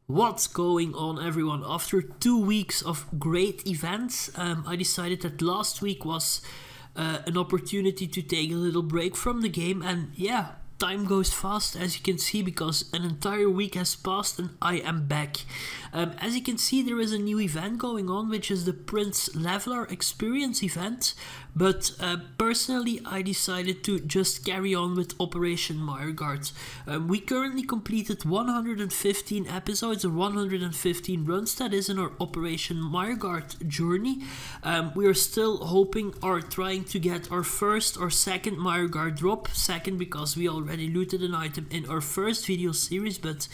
What's going on, everyone? After 2 weeks of great events, I decided that last week was an opportunity to take a little break from the game, and yeah, time goes fast, as you can see, because an entire week has passed and I am back. As you can see, there is a new event going on, which is the Prince Leveler Experience event, but personally I decided to just carry on with Operation Mireguard. We currently completed 115 episodes or 115 runs, that is, in our Operation Mireguard journey. We are still hoping or trying to get our first or second Mireguard drop. Second because we already looted an item in our first video series, but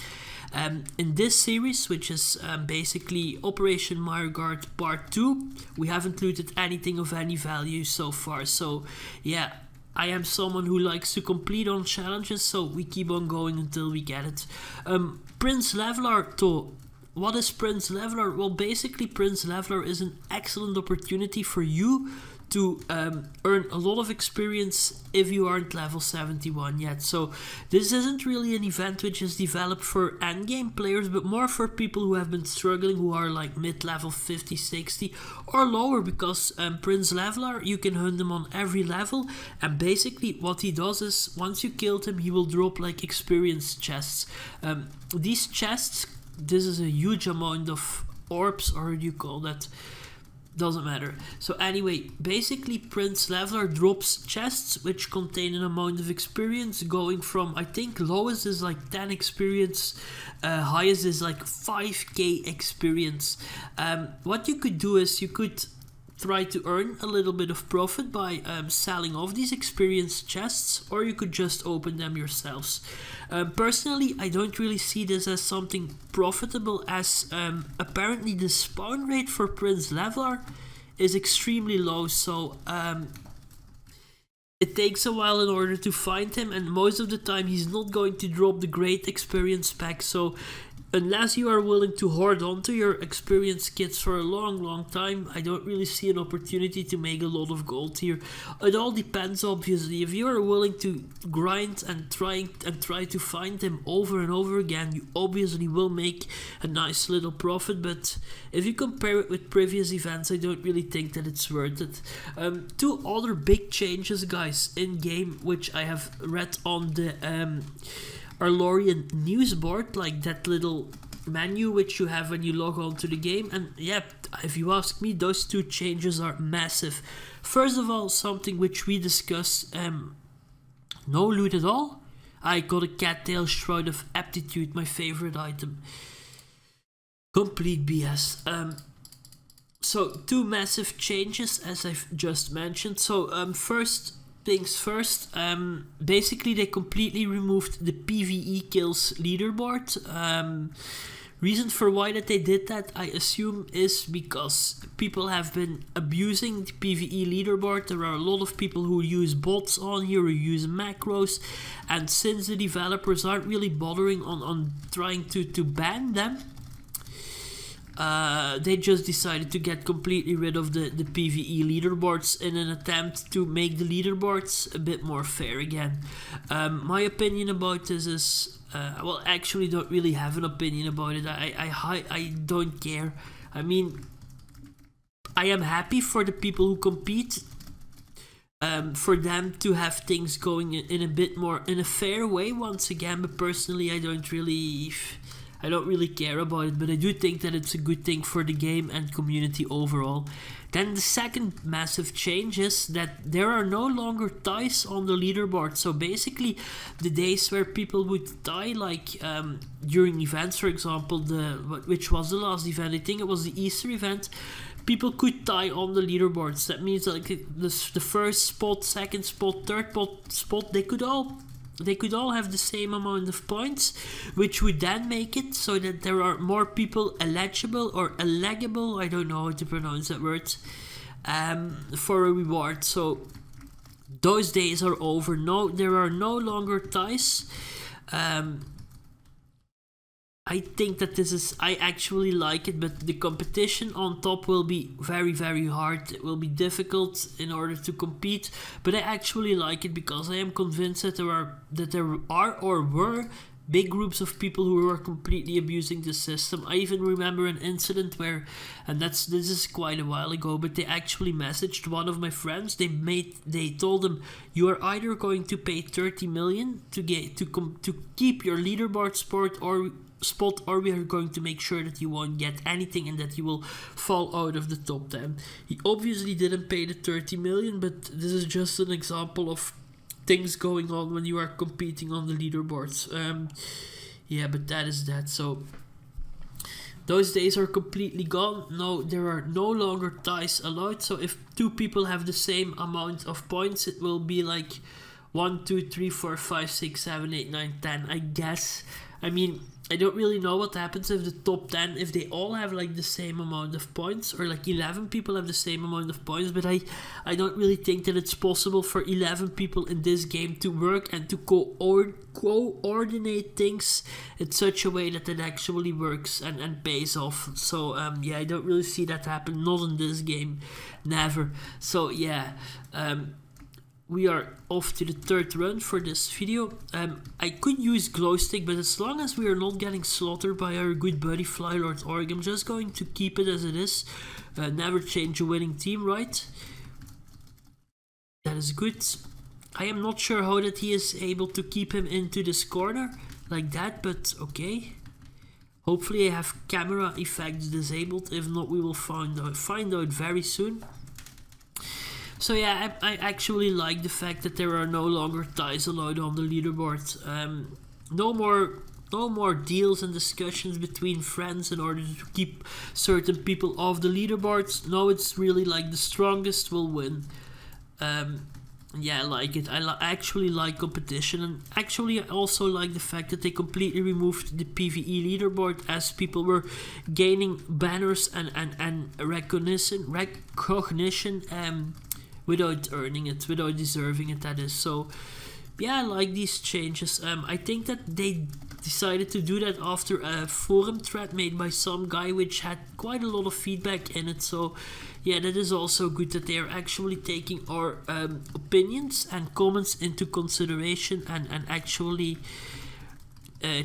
in this series, which is basically Operation Mireguard Part 2, we haven't looted anything of any value so far. So yeah, I am someone who likes to complete on challenges, so we keep on going until we get it. Prince Leveler though. What is Prince Leveler? Well, basically Prince Leveler is an excellent opportunity for you to earn a lot of experience if you aren't level 71 yet. So this isn't really an event which is developed for endgame players, but more for people who have been struggling, who are like mid-level 50, 60 or lower, because Prince Leveler, you can hunt him on every level, and basically what he does is once you killed him, he will drop like experience chests. These chests, this is a huge amount of orbs, or how do you call that? Doesn't matter. So anyway, basically Prince Leveler drops chests which contain an amount of experience going from, I think lowest is like 10 experience, highest is like 5k experience. What you could do is you could try to earn a little bit of profit by selling off these experience chests, or you could just open them yourselves. Personally, I don't really see this as something profitable, as apparently the spawn rate for Prince Leveler is extremely low, so it takes a while in order to find him, and most of the time he's not going to drop the great experience pack. So unless you are willing to hoard onto your experience kits for a long time, I don't really see an opportunity to make a lot of gold here. It all depends, obviously. If you are willing to grind and try to find them over and over again, you obviously will make a nice little profit, but if you compare it with previous events, I don't really think that it's worth it. Two other big changes, guys, in game, which I have read on the Arcane news board, like that little menu which you have when you log on to the game, and yeah, if you ask me, those two changes are massive. First of all, something which we discussed, no loot at all. I got a cattail shroud of aptitude, my favorite item. Complete BS. So two massive changes, as I've just mentioned. So first things first, basically they completely removed the PvE kills leaderboard. Reason for why that they did that, I assume, is because people have been abusing the PvE leaderboard. There are a lot of people who use bots on here, who use macros, and since the developers aren't really bothering on trying to ban them, they just decided to get completely rid of the PvE leaderboards in an attempt to make the leaderboards a bit more fair again. My opinion about this is, well, actually don't really have an opinion about it. I don't care. I mean, I am happy for the people who compete, for them to have things going in a bit more, in a fair way once again, but personally I don't really care about it, but I do think that it's a good thing for the game and community overall. Then the second massive change is that there are no longer ties on the leaderboard. So basically, the days where people would die, like during events, for example, which was the last event, I think it was the Easter event, people could tie on the leaderboards. That means like the first spot, second spot, third spot, they could all have the same amount of points, which would then make it so that there are more people eligible or eligible, I don't know how to pronounce that word, for a reward. So those days are over. No, there are no longer ties. I think that I actually like it, but the competition on top will be very hard. It will be difficult in order to compete, but I actually like it because I am convinced that there are or were big groups of people who were completely abusing the system. I even remember an incident where, and this is quite a while ago, but they actually messaged one of my friends. They told him, you are either going to pay 30 million to keep your leaderboard spot, or we are going to make sure that you won't get anything and that you will fall out of the top 10. He obviously didn't pay the 30 million, but this is just an example of things going on when you are competing on the leaderboards. Yeah, but that is that. So those days are completely gone. No, there are no longer ties allowed. So if two people have the same amount of points, it will be like 1, 2, 3, 4, 5, 6, 7, 8, 9, 10, I guess. I mean, I don't really know what happens if the top 10, if they all have like the same amount of points, or like 11 people have the same amount of points, but I don't really think that it's possible for 11 people in this game to work and to coordinate things in such a way that it actually works and pays off. So yeah, I don't really see that happen, not in this game, never. So yeah, we are off to the third run for this video. I could use glow stick, but as long as we are not getting slaughtered by our good buddy Flylord Org, I'm just going to keep it as it is. Never change a winning team, right? That is good. I am not sure how that he is able to keep him into this corner like that, but okay. Hopefully I have camera effects disabled. If not, we will find out very soon. So yeah, I actually like the fact that there are no longer ties allowed on the leaderboard. No more deals and discussions between friends in order to keep certain people off the leaderboards. No, it's really like the strongest will win. Yeah, I like it. I actually like competition, and actually I also like the fact that they completely removed the PvE leaderboard, as people were gaining banners and recognition without earning it, without deserving it, that is. So yeah, I like these changes. I think that they decided to do that after a forum thread made by some guy which had quite a lot of feedback in it. So yeah, that is also good that they are actually taking our opinions and comments into consideration and actually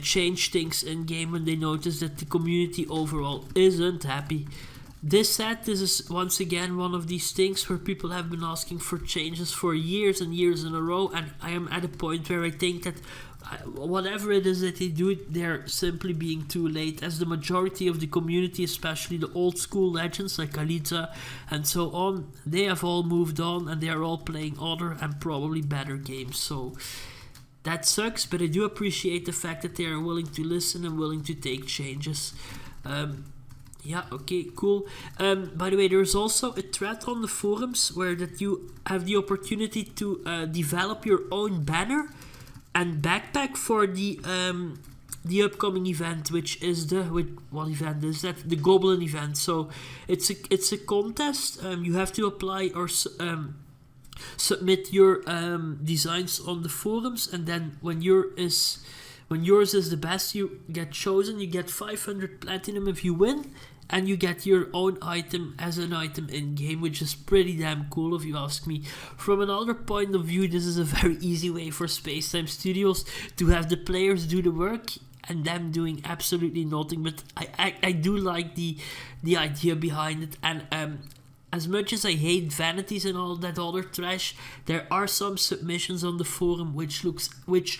change things in game when they notice that the community overall isn't happy. This said, this is once again one of these things where people have been asking for changes for years and years in a row, and I am at a point where I think that whatever it is that they do, they're simply being too late, as the majority of the community, especially the old school legends like Alita and so on, they have all moved on and they are all playing other and probably better games. So that sucks, but I do appreciate the fact that they are willing to listen and willing to take changes. Yeah, okay, cool. By the way, there's also a thread on the forums where that you have the opportunity to develop your own banner and backpack for the upcoming event, which is what event is that? The Goblin event. So it's a contest. You have to apply or submit your designs on the forums, and then when yours is the best, you get chosen. You get 500 platinum if you win, and you get your own item as an item in game, which is pretty damn cool if you ask me. From another point of view, this is a very easy way for Spacetime Studios to have the players do the work and them doing absolutely nothing. But I do like the idea behind it, and as much as I hate vanities and all that other trash, there are some submissions on the forum which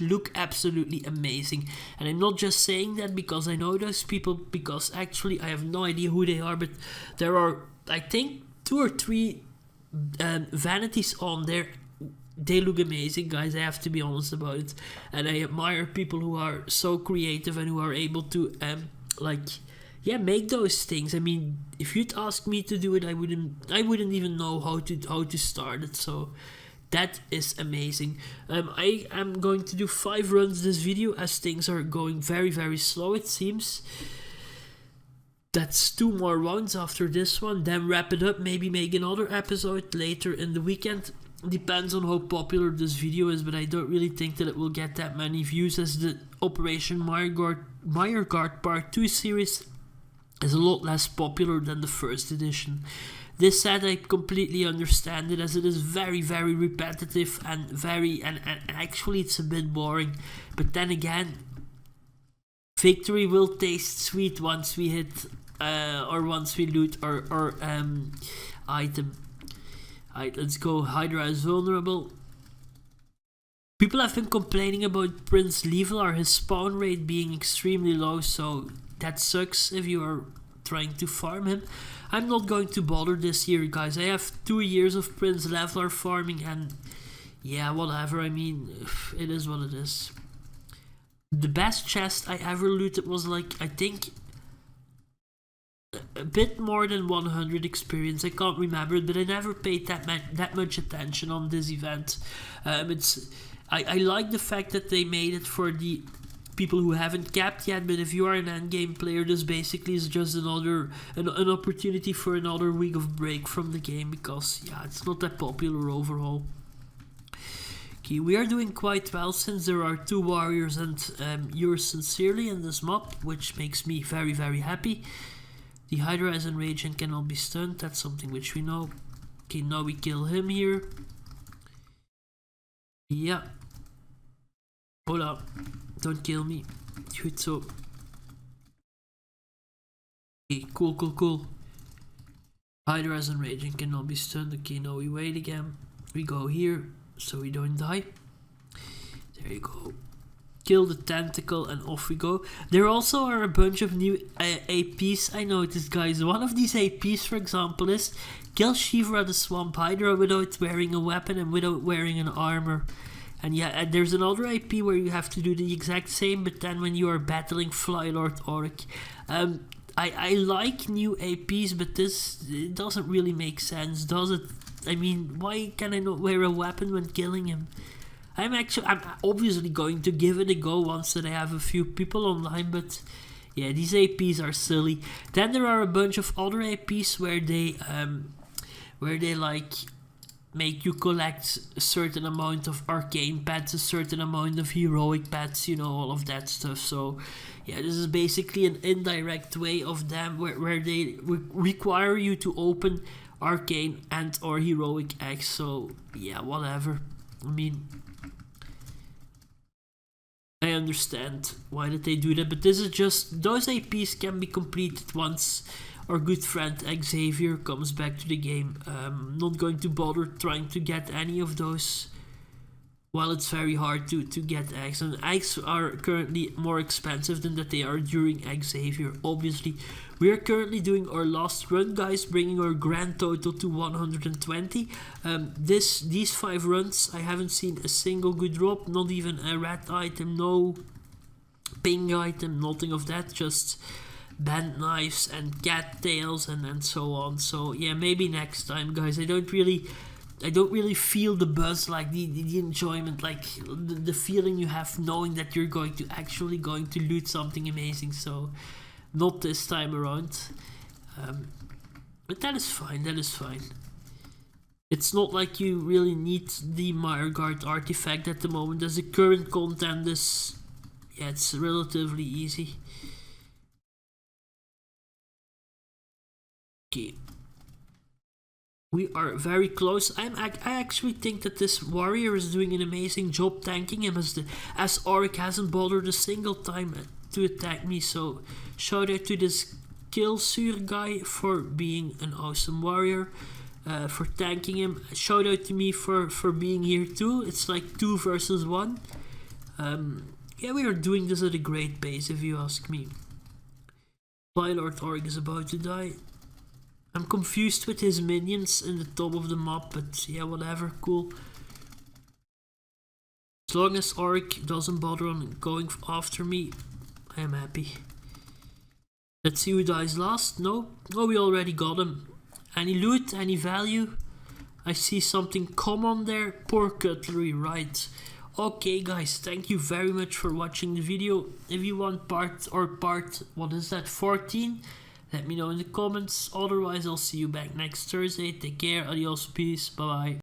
look absolutely amazing. And I'm not just saying that because I know those people, because actually I have no idea who they are, but there are, I think, 2 or 3 vanities on there. They look amazing, guys, I have to be honest about it. And I admire people who are so creative and who are able to make those things. I mean, if you'd ask me to do it, I wouldn't even know how to start it. So that is amazing. I am going to do 5 runs this video, as things are going very, very slow, it seems. That's 2 more rounds after this one, then wrap it up, maybe make another episode later in the weekend. Depends on how popular this video is, but I don't really think that it will get that many views, as the Operation Mireguard Part 2 series is a lot less popular than the first edition. This said, I completely understand it, as it is very, very repetitive and actually it's a bit boring. But then again, Victory will taste sweet once we hit or once we loot our item. Alright, let's go. Hydra is vulnerable. People have been complaining about Prince Levelar, his spawn rate being extremely low, so that sucks if you are trying to farm him. I'm not going to bother this year, guys. I have 2 years of Prince Levelar farming, and yeah, whatever. I mean, it is what it is. The best chest I ever looted was like, I think, a bit more than 100 experience. I can't remember it, but I never paid that much attention on this event. I like the fact that they made it for the people who haven't capped yet, but if you are an endgame player, this basically is just another an opportunity for another week of break from the game, because yeah, it's not that popular overall. Okay, we are doing quite well since there are 2 warriors and yours sincerely in this mob, which makes me very, very happy. The Hydra is enraged and cannot be stunned. That's something which we know. Okay, now we kill him here. Yeah. Hold up. Don't kill me. Good, so. Okay, cool. Hydra is enraged and cannot be stunned. Okay, now we wait again. We go here, so we don't die. There you go. Kill the tentacle and off we go. There also are a bunch of new APs I noticed, guys. One of these APs, for example, is kill Shivra the Swamp Hydra without wearing a weapon and without wearing an armor. And yeah, and there's another AP where you have to do the exact same, but then when you are battling Flylord Auric. I like new APs, but it doesn't really make sense, does it? I mean, why can I not wear a weapon when killing him? I'm obviously going to give it a go once that I have a few people online, but yeah, these APs are silly. Then there are a bunch of other APs where they like make you collect a certain amount of arcane pets, a certain amount of heroic pets, you know, all of that stuff. So yeah, this is basically an indirect way of them where they require you to open arcane and or heroic eggs. So yeah, whatever. I mean, I understand why did they do that, but this is just, those APs can be completed once our good friend egg-zavier comes back to the game. Not going to bother trying to get any of those. Well, it's very hard to get eggs, and eggs are currently more expensive than that they are during egg-zavier, obviously. We are currently doing our last run, guys, bringing our grand total to 120. These 5 runs, I haven't seen a single good drop, not even a red item, no ping item, nothing of that, just bent knives and cat tails and so on. So yeah, maybe next time, guys. I don't really feel the buzz, like the enjoyment, like the feeling you have knowing that you're actually going to loot something amazing. So not this time around. But that is fine, It's not like you really need the Mireguard artifact at the moment, as the current content is, yeah, it's relatively easy. Okay. We are very close. I actually think that this warrior is doing an amazing job tanking him, as Auric hasn't bothered a single time to attack me. So shout out to this Killsuur guy for being an awesome warrior, for tanking him. Shout out to me for being here too. It's like 2 versus 1. Yeah, we are doing this at a great pace, if you ask me. Flylord Auric is about to die. I'm confused with his minions in the top of the map, but yeah, whatever, cool. As long as Auric doesn't bother on going after me, I am happy. Let's see who dies last. No, we already got him. Any loot, any value? I see something common there. Poor cutlery, right. Okay guys, thank you very much for watching the video. If you want part, what is that, 14? Let me know in the comments. Otherwise, I'll see you back next Thursday. Take care. Adios. Peace. Bye bye.